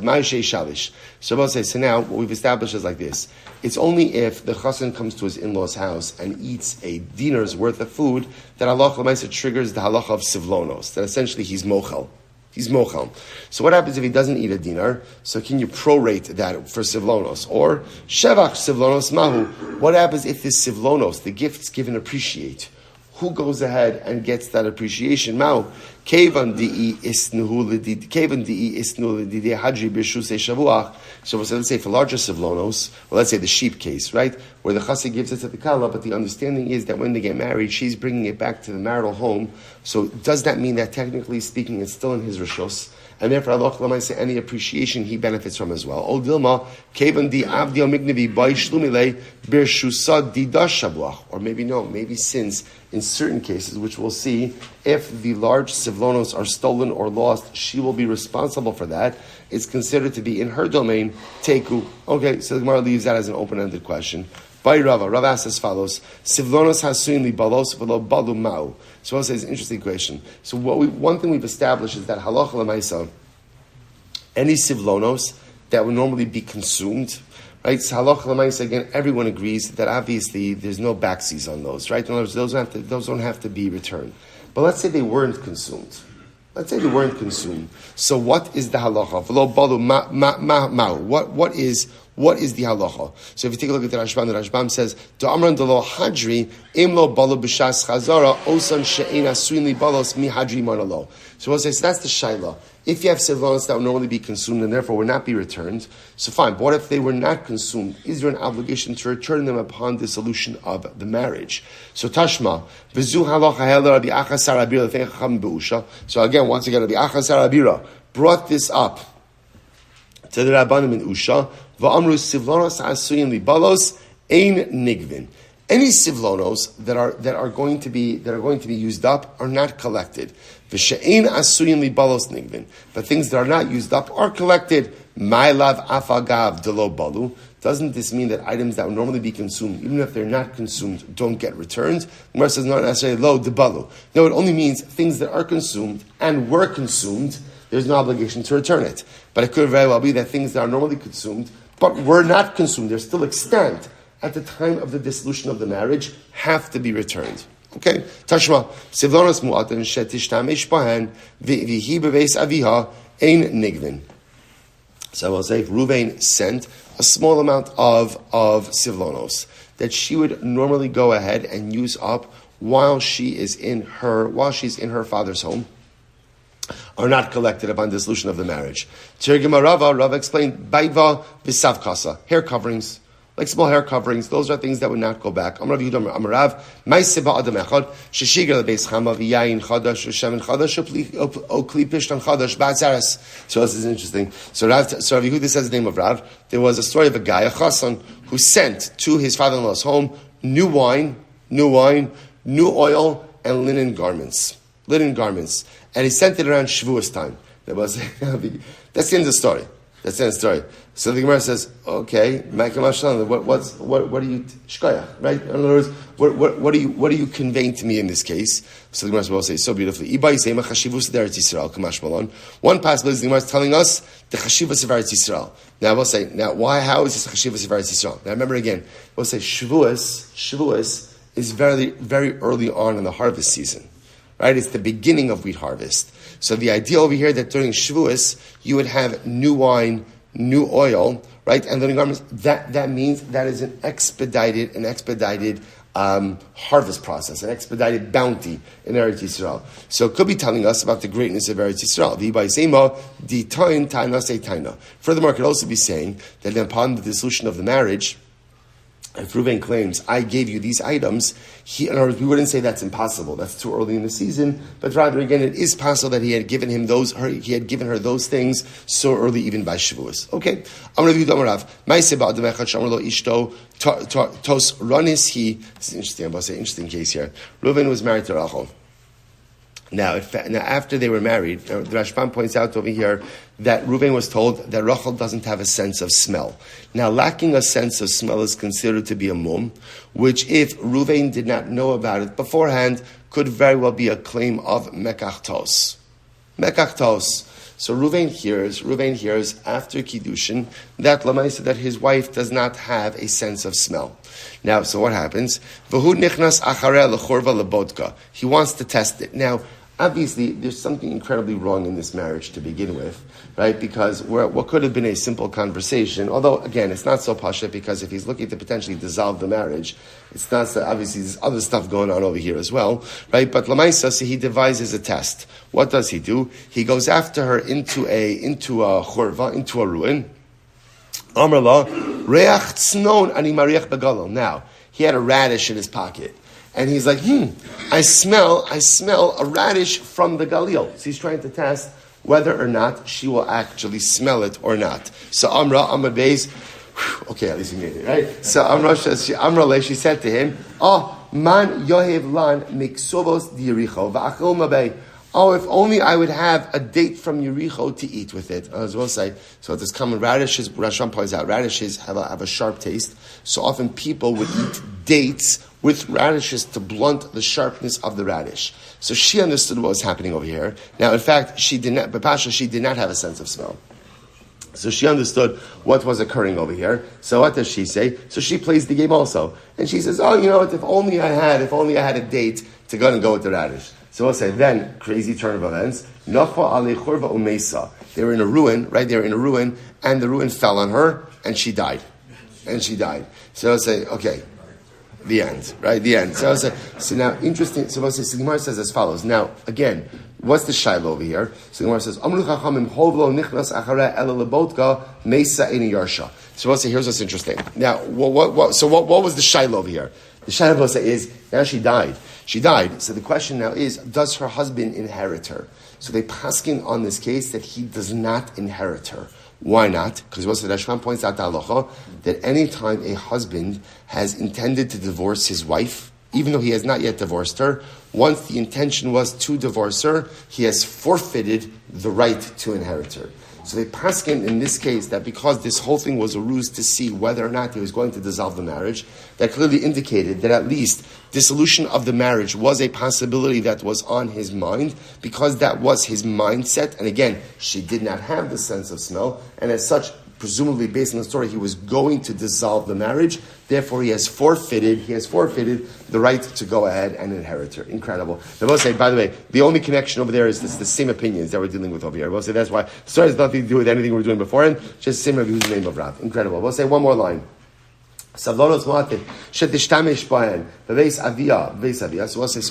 ma'ashei shalish. So we'll say, so now what we've established is like this. It's only if the chassan comes to his in-law's house and eats a dinar's worth of food that halacha l'maisa triggers the halacha of sivlonos, that essentially he's mochel. He's mochel. So what happens if he doesn't eat a dinar? So can you prorate that for sivlonos? Or shevach sivlonos mahu. What happens if this sivlonos, the gifts given, appreciate? Who goes ahead and gets that appreciation? Mao kevan di isnuhu hadri b'shusei shavuach. So let's say for larger sivlonos, or let's say the sheep case, right, where the chassid gives it to the kala, but the understanding is that when they get married, she's bringing it back to the marital home. So does that mean that technically speaking, it's still in his rishus? And therefore, Allah might say any appreciation he benefits from as well. O Dilma, kevan di avdil mignavi by shlumile birshusa di dashabuach. Or maybe no, maybe since in certain cases, which we'll see, if the large sivlonos are stolen or lost, she will be responsible for that. It's considered to be in her domain, teku. Okay, so the Gemara leaves that as an open-ended question. By Rava asks as follows: Sivlonos hasuin li balos v'lo balu mau. So I'll say it's an interesting question. So one thing we've established is that halacha l'maisa, any sivlonos that would normally be consumed, right? So halacha l'maisa, again, everyone agrees that obviously there's no backsies on those, right? In other words, those don't have to be returned. But let's say they weren't consumed. So what is the halacha? V'lo balu mau. What is the halacha? So if you take a look at the Rashbam says, "Da'amran delo hadri imlo balu b'shas chazara osan she'ena suin li balos mi hadri manalo." So we'll say, so that's the shaila. If you have sivlonos that would normally be consumed and therefore would not be returned, so fine. But what if they were not consumed? Is there an obligation to return them upon dissolution of the marriage? So Tashma v'zu halacha hela Rabbi Achasar Abira l'fei chacham beusha. So again, once again, Rabbi Achasar Abira brought this up to the Rabbanim in Usha. Va'amru sivlonos asuyin libalos ein nigvin. Any sivlonos that are going to be used up are not collected. V'she'ein asuyin libalos nigvin. But things that are not used up are collected. Ma'elav afagav delo balu. Doesn't this mean that items that would normally be consumed, even if they're not consumed, don't get returned? Gemara says not necessarily lo debalu. No, it only means things that are consumed and were consumed, there's no obligation to return it. But it could very well be that things that are normally consumed but were not consumed, they're still extant at the time of the dissolution of the marriage, have to be returned. Okay? Tashma, sivlonos mu'atan shetishtamesh bahan v'hi beveis aviha ein nigvin. So I'll say if Reuven sent a small amount of sivlonos that she would normally go ahead and use up while she's in her father's home, are not collected upon dissolution of the marriage. Rava explained, Baiva v'savkasa, hair coverings, like small hair coverings. Those are things that would not go back. Amar Yehuda Amar Rav, Ma'aseh ba'adam echad sheshiger lebeis chama v'yayin chadash v'shemen chadash o kli pishtan chadash ba'atzaras. So this is interesting. So Rav Yehuda says the name of Rav. There was a story of a guy, a chassan, who sent to his father-in-law's home new wine, new oil, and linen garments. And he sent it around Shavuos time. That's the end of the story. So the Gemara says, okay, what are you shkoyach, right? In other words, what are you conveying to me in this case? So the Gemara will say so beautifully. One possibility is the Gemara is telling us the chashivus of Eretz Yisrael. Now we'll say, how is this the chashivus of Eretz Yisrael? Now remember again, we'll say Shavuos is very, very early on in the harvest season, right? It's the beginning of wheat harvest. So the idea over here that during Shavuos you would have new wine, new oil, right, and linen garments. That means that is an expedited harvest process, an expedited bounty in Eretz Yisrael. So it could be telling us about the greatness of Eretz Yisrael. Furthermore, it could also be saying that upon the dissolution of the marriage, if Reuven claims, I gave you these items, in other words, we wouldn't say that's impossible. That's too early in the season. But rather, again, it is possible that he had given her those things so early, even by Shavuos. Okay. This is interesting. I'm about to say interesting case here. Reuven was married to Rachel. Now, after they were married, the Rashbam points out over here that Reuven was told that Rachel doesn't have a sense of smell. Now, lacking a sense of smell is considered to be a mum, which if Reuven did not know about it beforehand, could very well be a claim of mekachtos. So Reuven hears after Kiddushin that Lamaisa, that his wife does not have a sense of smell. Now, so what happens? V'hu nichnas achareh lechorva lebodka. He wants to test it. Now, obviously, there's something incredibly wrong in this marriage to begin with, right? Because what could have been a simple conversation, although, again, it's not so pasha, because if he's looking to potentially dissolve the marriage, it's not so, obviously, there's other stuff going on over here as well, right? But Lamaisa, so he devises a test. What does he do? He goes after her into a chorva, into a ruin. Amar la, reach tznon ani mariach begalon. Now, he had a radish in his pocket. And he's like, I smell a radish from the Galil. So he's trying to test whether or not she will actually smell it or not. So Amra Beis, okay, at least he made it, right? So Amra, she said to him, man yohev lan miksovos di Yericho v'achil mabei. Oh, if only I would have a date from Yericho to eat with it. As well say, so this common radishes, Rasham points out, radishes have a sharp taste. So often people would eat dates with radishes to blunt the sharpness of the radish. So she understood what was happening over here. Now, in fact, she did not have a sense of smell. So she understood what was occurring over here. So what does she say? So she plays the game also. And she says, you know what, if only I had a date to go with the radish. So we'll say, then, crazy turn of events. They were in a ruin, right? They were in a ruin, and the ruin fell on her, and she died. So I'll say, okay, the end, right? The end. So I'll say, so now, interesting. So I'll say, so Gemara says as follows. Now, again, what's the shiloh over here? So Gemara says, Amru chachamim hovlo nichnas achareh ela lebodka meisa eni yarsha. So we'll say, here's what's interesting. Now, what was the shiloh over here? The shiloh is, now she died. So the question now is, does her husband inherit her? So they paskin on this case that he does not inherit her. Why not? Because what the Rashbam points out that any time a husband has intended to divorce his wife, even though he has not yet divorced her, once the intention was to divorce her, he has forfeited the right to inherit her. So they paskin in this case that because this whole thing was a ruse to see whether or not he was going to dissolve the marriage, that clearly indicated that at least dissolution of the marriage was a possibility that was on his mind, because that was his mindset. And again, she did not have the sense of smell, and as such, presumably based on the story, he was going to dissolve the marriage. Therefore, he has forfeited the right to go ahead and inherit her. Incredible. I will say, by the way, the only connection over there is the same opinions that we're dealing with over here. I will say that's why the story has nothing to do with anything we're doing beforehand. Just the same Rabbi who's the name of Rav. Incredible. I will say one more line. So we'll say,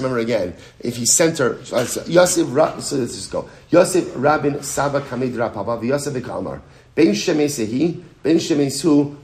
remember again, if he sent her, so let's just go. Yosef Rabin Saba Kamid Rapava, Yosef Kamar. Ben shemesehi, ben shemesu,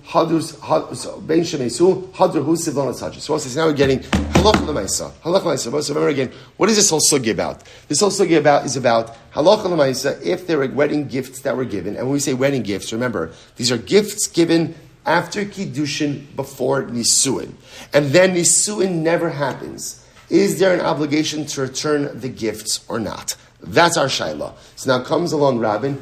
ben shemesu, hadruhu sivlona tzadja. So now we're getting halacha l'maisa. Halacha l'maisa. So remember again, what is this whole sugi about? This whole sugi is about halacha l'maisa if there were wedding gifts that were given. And when we say wedding gifts, remember, these are gifts given after Kiddushin, before Nisuin. And then Nisuin never happens. Is there an obligation to return the gifts or not? That's our shaila. So now comes along Rabin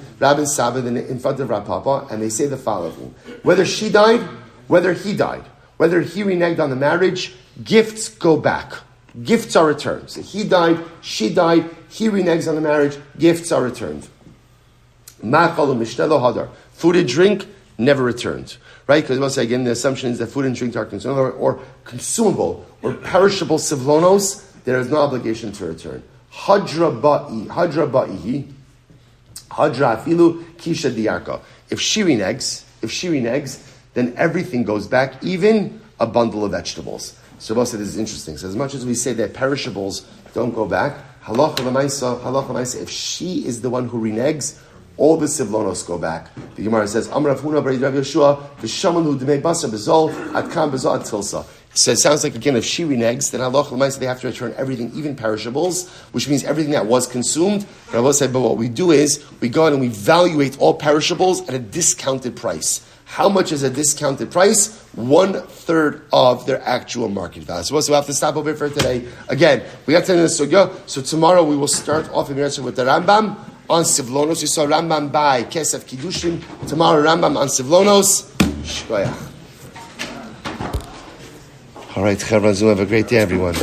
Sabbath in front of Rav Papa, and they say the following. Whether she died, whether he died, whether he reneged on the marriage, gifts go back. Gifts are returned. So he died, she died, he reneges on the marriage, gifts are returned. Ma'achal u'mishtelo hadar. Food and drink, never returned. Right? Because once again, the assumption is that food and drink are consumable or perishable sivlonos, there is no obligation to return. Hadra ba'ihi, hadra afilu kisha diarka. If she reneges, then everything goes back, even a bundle of vegetables. So Moshe, this is interesting. So as much as we say that perishables don't go back, halacha l'maisa, if she is the one who reneges, all the sivlonos go back. The Gemara says, Amar Rav Huna Bar Rav Yeshua, v'shaman hu d'mei Basra bezol, ad kam bezol ad tilsa. So it sounds like, again, if she reneges, then halacha l'maisa, they have to return everything, even perishables, which means everything that was consumed. And I will say, but what we do is, we go out and we evaluate all perishables at a discounted price. How much is a discounted price? 1/3 of their actual market value. So we'll have to stop over here for today. Again, we got to end the sugya, so tomorrow we will start off in with the Rambam on Sivlonos. You saw Rambam by Kesef Kiddushin. Tomorrow Rambam on Sivlonos. Shkoyach. All right, Chavran Zum, have a great day, everyone.